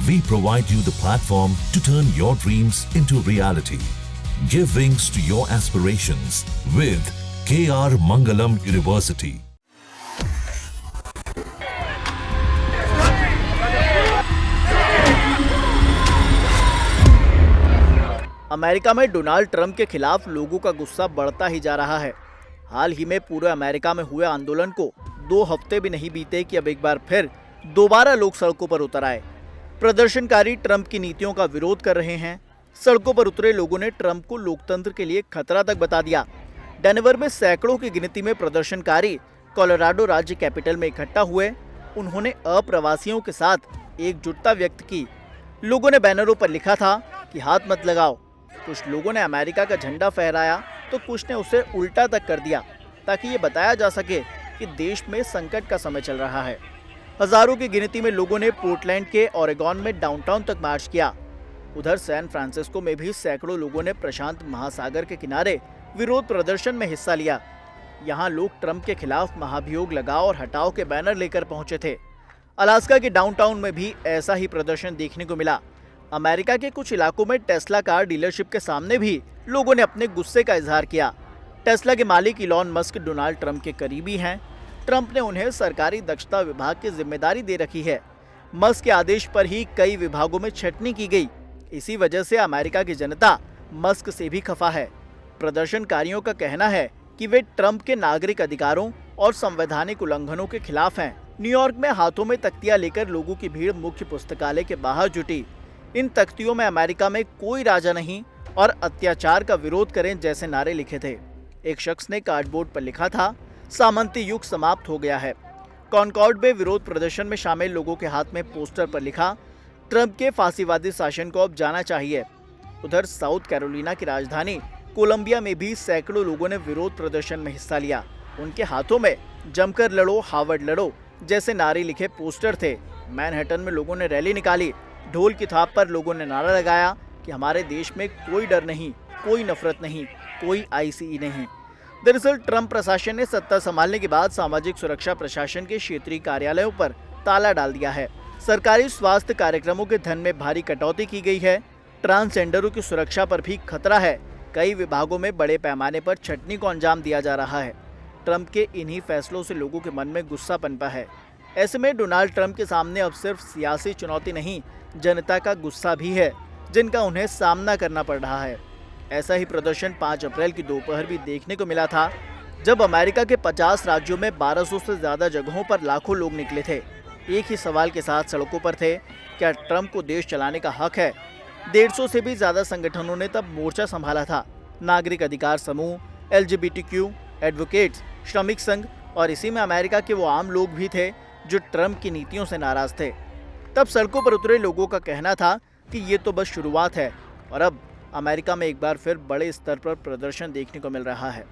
We provide you the platform to turn your dreams into reality. Give wings to your aspirations with KR Mangalam University. America में Donald Trump के खिलाफ लोगों का गुस्सा बढ़ता ही जा रहा है। हाल ही में पूरे अमेरिका में हुए आंदोलन को 2 हफ्ते भी नहीं बीते कि अब एक बार फिर दोबारा लोग सड़कों पर उतर आए। प्रदर्शनकारी ट्रंप की नीतियों का विरोध कर रहे हैं। सड़कों पर उतरे लोगों ने ट्रंप को लोकतंत्र के लिए खतरा तक बता दिया। डेनवर में सैकड़ों की गिनती में प्रदर्शनकारी कोलोराडो राज्य कैपिटल में इकट्ठा हुए। उन्होंने अप्रवासियों के साथ एकजुटता व्यक्त की। लोगों ने बैनरों पर लिखा था कि हाथ मत लगाओ। कुछ लोगों ने अमेरिका का झंडा फहराया तो कुछ ने उसे उल्टा तक कर दिया, ताकि ये बताया जा सके कि देश में संकट का समय चल रहा है। हजारों की गिनती में लोगों ने पोर्टलैंड के ओरेगॉन में डाउनटाउन तक मार्च किया। उधर सैन फ्रांसिस्को में भी सैकड़ों लोगों ने प्रशांत महासागर के किनारे विरोध प्रदर्शन में हिस्सा लिया। यहाँ लोग ट्रंप के खिलाफ महाभियोग लगाओ और हटाओ के बैनर लेकर पहुंचे थे। अलास्का के डाउनटाउन में भी ऐसा ही प्रदर्शन देखने को मिला। अमेरिका के कुछ इलाकों में टेस्ला कार डीलरशिप के सामने भी लोगों ने अपने गुस्से का इजहार किया। टेस्ला के मालिक इलॉन मस्क डोनाल्ड ट्रंप के करीबी हैं। ट्रंप ने उन्हें सरकारी दक्षता विभाग की जिम्मेदारी दे रखी है। मस्क के आदेश पर ही कई विभागों में छटनी की गई। इसी वजह से अमेरिका की जनता मस्क से भी खफा है। प्रदर्शनकारियों का कहना है कि वे ट्रंप के नागरिक अधिकारों और संवैधानिक उल्लंघनों के खिलाफ हैं। न्यूयॉर्क में हाथों में तख्तियां लेकर लोगों की भीड़ मुख्य पुस्तकालय के बाहर जुटी। इन तख्तियों में अमेरिका में कोई राजा नहीं और अत्याचार का विरोध करें जैसे नारे लिखे थे। एक शख्स ने कार्डबोर्ड पर लिखा था, सामंती युग समाप्त हो गया है। कॉनकॉर्ड में विरोध प्रदर्शन में शामिल लोगों के हाथ में पोस्टर पर लिखा, ट्रंप के फांसीवादी शासन को अब जाना चाहिए। उधर साउथ कैरोलिना की राजधानी कोलंबिया में भी सैकड़ों लोगों ने विरोध प्रदर्शन में हिस्सा लिया। उनके हाथों में जमकर लड़ो हार्वर्ड लड़ो जैसे नारे लिखे पोस्टर थे। मैनहट्टन में लोगों ने रैली निकाली। ढोल की थाप पर लोगों ने नारा लगाया कि हमारे देश में कोई डर नहीं, कोई नफरत नहीं, कोई आईसीई नहीं। दरअसल ट्रंप प्रशासन ने सत्ता संभालने के बाद सामाजिक सुरक्षा प्रशासन के क्षेत्रीय कार्यालयों पर ताला डाल दिया है। सरकारी स्वास्थ्य कार्यक्रमों के धन में भारी कटौती की गई है। ट्रांसजेंडरों की सुरक्षा पर भी खतरा है। कई विभागों में बड़े पैमाने पर छटनी को अंजाम दिया जा रहा है। ट्रंप के इन्हीं फैसलों से लोगों के मन में गुस्सा पनपा है। ऐसे में डोनाल्ड ट्रंप के सामने अब सिर्फ सियासी चुनौती नहीं, जनता का गुस्सा भी है, जिनका उन्हें सामना करना पड़ रहा है। ऐसा ही प्रदर्शन 5 अप्रैल की दोपहर भी देखने को मिला था, जब अमेरिका के 50 राज्यों में 1200 से ज्यादा जगहों पर लाखों लोग निकले थे। एक ही सवाल के साथ सड़कों पर थे, क्या ट्रंप को देश चलाने का हक है? 150 से भी ज्यादा संगठनों ने तब मोर्चा संभाला था। नागरिक अधिकार समूह, LGBTQ, एडवोकेट्स, श्रमिक संघ और इसी में अमेरिका के वो आम लोग भी थे जो ट्रंप की नीतियों से नाराज थे। तब सड़कों पर उतरे लोगों का कहना था कि ये तो बस शुरुआत है और अब अमेरिका में एक बार फिर बड़े स्तर पर प्रदर्शन देखने को मिल रहा है।